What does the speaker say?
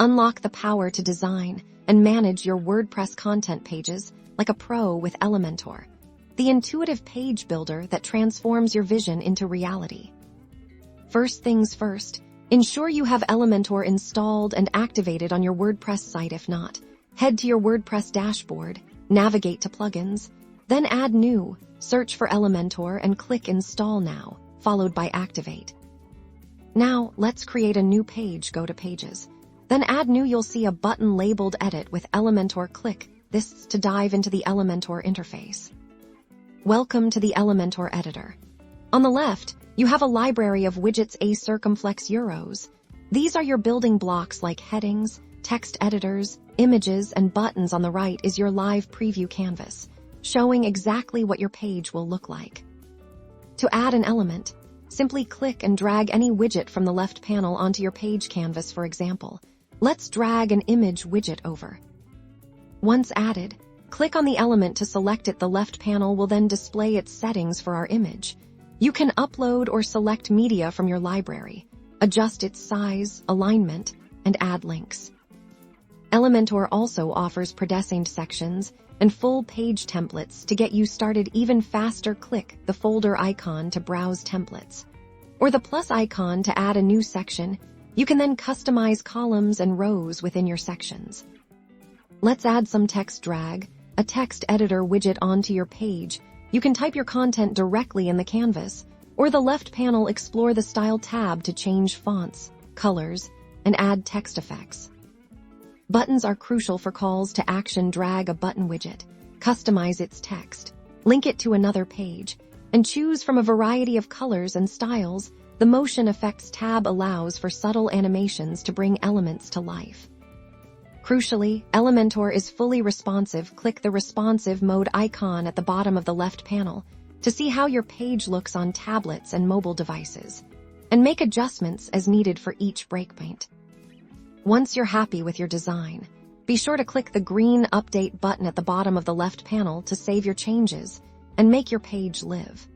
Unlock the power to design and manage your WordPress content pages like a pro with Elementor, the intuitive page builder that transforms your vision into reality. First things first, ensure you have Elementor installed and activated on your WordPress site. If not, head to your WordPress dashboard, navigate to plugins, then add new, search for Elementor and click Install Now, followed by Activate. Now, let's create a new page. Go to Pages. Then add new. You'll see a button labeled Edit with Elementor. Click this to dive into the Elementor interface. Welcome to the Elementor editor. On the left, you have a library of widgets, a circumflex euros. These are your building blocks like headings, text editors, images, and buttons. On the right is your live preview canvas, showing exactly what your page will look like. To add an element, simply click and drag any widget from the left panel onto your page canvas. For example, let's drag an image widget over. Once added, click on the element to select it. The left panel will then display its settings for our image. You can upload or select media from your library, adjust its size, alignment, and add links. Elementor also offers predesigned sections and full page templates to get you started even faster. Click the folder icon to browse templates, or the plus icon to add a new section. You can then customize columns and rows within your sections. Let's add some text. Drag a text editor widget onto your page. You can type your content directly in the canvas, or the left panel. Explore the Style tab to change fonts, colors, and add text effects. Buttons are crucial for calls to action. Drag a button widget, customize its text, link it to another page, and choose from a variety of colors and styles. The Motion Effects tab allows for subtle animations to bring elements to life. Crucially, Elementor is fully responsive. Click the responsive mode icon at the bottom of the left panel to see how your page looks on tablets and mobile devices, and make adjustments as needed for each breakpoint. Once you're happy with your design, be sure to click the green Update button at the bottom of the left panel to save your changes and make your page live.